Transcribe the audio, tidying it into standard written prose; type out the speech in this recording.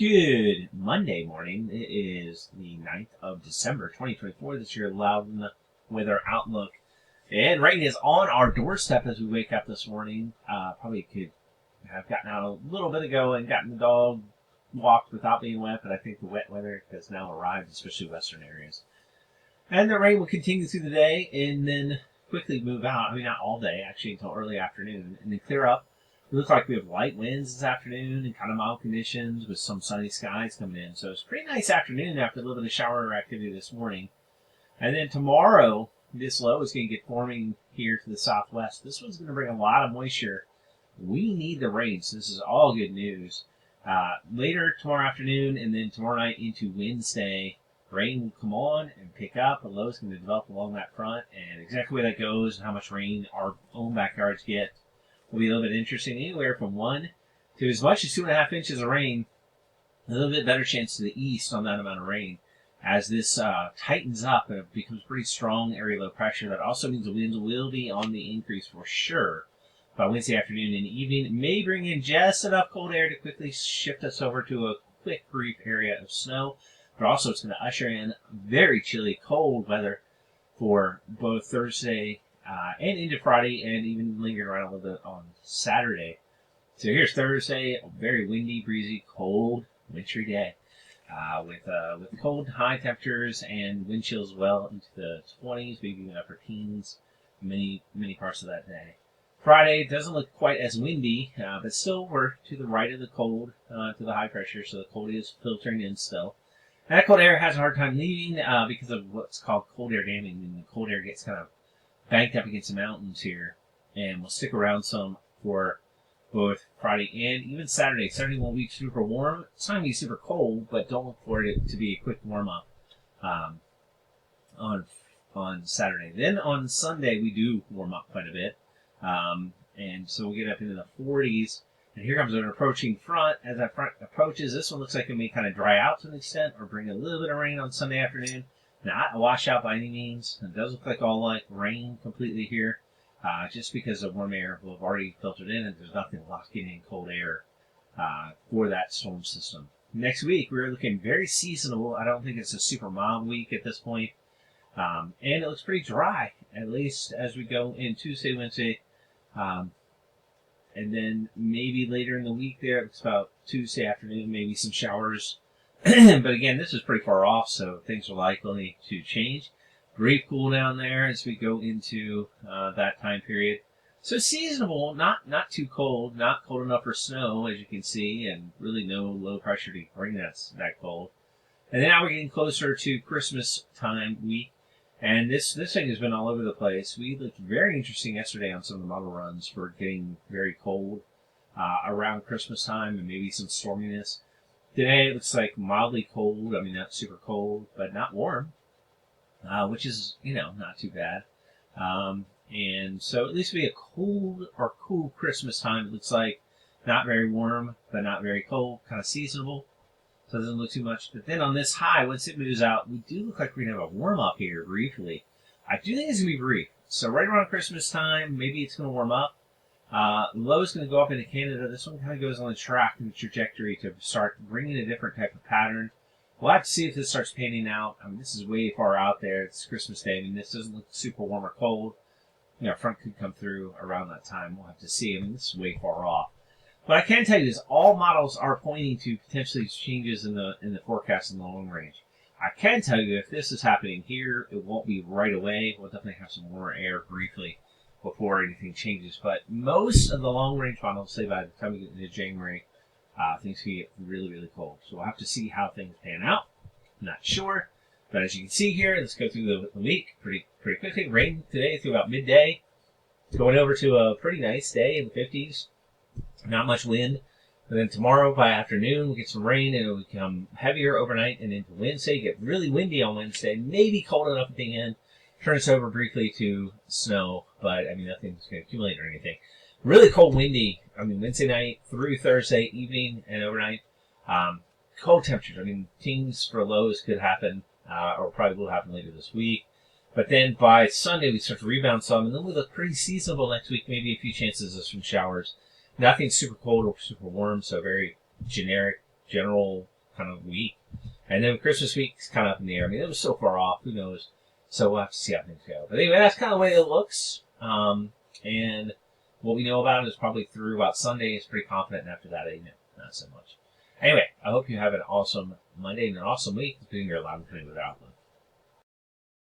Good Monday morning. It is the 9th of December, 2024. This is your Loudoun weather outlook. And rain is on our doorstep as we wake up this morning. Probably could have gotten out a little bit ago and gotten the dog walked without being wet, but I think the wet weather has now arrived, especially western areas. And the rain will continue through the day and then quickly move out. I mean, not all day, actually, until early afternoon, and then clear up. It looks like we have light winds this afternoon and kind of mild conditions with some sunny skies coming in. So it's a pretty nice afternoon after a little bit of shower activity this morning. And then tomorrow, this low is going to get forming here to the southwest. This one's going to bring a lot of moisture. We need the rain, so this is all good news. Later tomorrow afternoon and then tomorrow night into Wednesday, rain will come on and pick up. A low is going to develop along that front. And exactly where that goes and how much rain our own backyards get will be a little bit interesting. Anywhere from 1 to as much as 2.5 inches of rain. A little bit better chance to the east on that amount of rain. As this tightens up and it becomes pretty strong area low pressure, that also means the winds will be on the increase for sure by Wednesday afternoon and evening. It may bring in just enough cold air to quickly shift us over to a quick brief area of snow, but also it's going to usher in very chilly, cold weather for both Thursday and into Friday, and even lingering around a little bit on Saturday. So here's Thursday, a very windy, breezy, cold, wintry day with cold, high temperatures and wind chills well into the 20s, maybe even upper teens, many parts of that day. Friday doesn't look quite as windy, but still we're to the right of the cold, to the high pressure, so the cold is filtering in still. And that cold air has a hard time leaving because of what's called cold air damming, and the cold air gets kind of banked up against the mountains here, and will stick around some for both Friday and even Saturday. Saturday won't be super warm. It's not going to be super cold, but don't look for it to be a quick warm-up on Saturday. Then on Sunday, we do warm up quite a bit, and so we'll get up into the 40s. And here comes an approaching front. As that front approaches, this one looks like it may kind of dry out to an extent or bring a little bit of rain on Sunday afternoon. Not a washout by any means. It does look like all like rain completely here, just because the warm air will have already filtered in and there's nothing locking in cold air for that storm system. Next week, we're looking very seasonable. I don't think it's a super mild week at this point. And it looks pretty dry, at least as we go in Tuesday, Wednesday, and then maybe later in the week there, it looks about Tuesday afternoon, maybe some showers. But again, this is pretty far off, so things are likely to change. Brief cool down there as we go into that time period. So seasonable, not too cold, not cold enough for snow, as you can see, and really no low pressure to bring that cold. And now we're getting closer to Christmas time week, and this thing has been all over the place. We looked very interesting yesterday on some of the model runs for getting very cold around Christmas time and maybe some storminess. Today it looks like mildly cold. I mean, not super cold, but not warm, which is, not too bad. And so at least it'll be a cool Christmas time. It looks like not very warm, but not very cold, kind of seasonable. So it doesn't look too much. But then on this high, once it moves out, we do look like we're going to have a warm up here briefly. I do think it's going to be brief. So right around Christmas time, maybe it's going to warm up. Low is going to go up into Canada. This one kind of goes on the track and the trajectory to start bringing a different type of pattern. We'll have to see if this starts panning out. I mean, this is way far out there. It's Christmas Day. I mean, this doesn't look super warm or cold. Front could come through around that time. We'll have to see. I mean, this is way far off. What I can tell you is all models are pointing to potentially changes in the forecast in the long range. I can tell you if this is happening here, it won't be right away. We'll definitely have some warmer air briefly before anything changes. But most of the long-range models say by the time we get into January, things can get really, really cold. So we'll have to see how things pan out. Not sure. But as you can see here, let's go through the week pretty quickly. Rain today through about midday. Going over to a pretty nice day in the 50s. Not much wind. And then tomorrow by afternoon, we'll get some rain, and it'll become heavier overnight. And into Wednesday, get really windy on Wednesday. Maybe cold enough at the end. Turns over briefly to snow, but I mean, nothing's going to accumulate or anything. Really cold, windy. I mean, Wednesday night through Thursday evening and overnight. Cold temperatures. I mean, teens for lows could happen, or probably will happen later this week. But then by Sunday, we start to rebound some, and then we look pretty seasonable next week. Maybe a few chances of some showers. Nothing super cold or super warm, so very general kind of week. And then Christmas week is kind of up in the air. I mean, it was so far off. Who knows? So we'll have to see how things go. But anyway, that's kind of the way it looks. And what we know about it is probably through about Sunday. It's pretty confident. And after that, not so much. Anyway, I hope you have an awesome Monday and an awesome week. It's been your Loudoun County Weather Outlook.